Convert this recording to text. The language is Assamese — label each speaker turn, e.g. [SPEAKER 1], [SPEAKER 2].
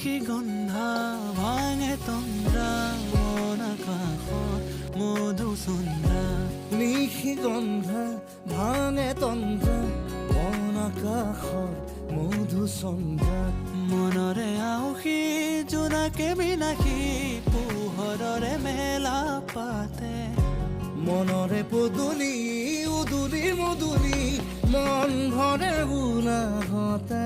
[SPEAKER 1] নিশি গন্ধা ভাঙে তন্দ্ৰা মন আকাশত মধুচন্দ্ৰা
[SPEAKER 2] নিশি গন্ধা ভাঙে তন্দ্ৰা মন আকাশত মধুচন্দ্ৰা
[SPEAKER 1] মনৰে আউসী জোনাকে বিনাশী পোহৰৰে মেলা পাতে
[SPEAKER 2] মনৰে পদূলি উদুলি মুদুলি মন ভৰে উলাহতে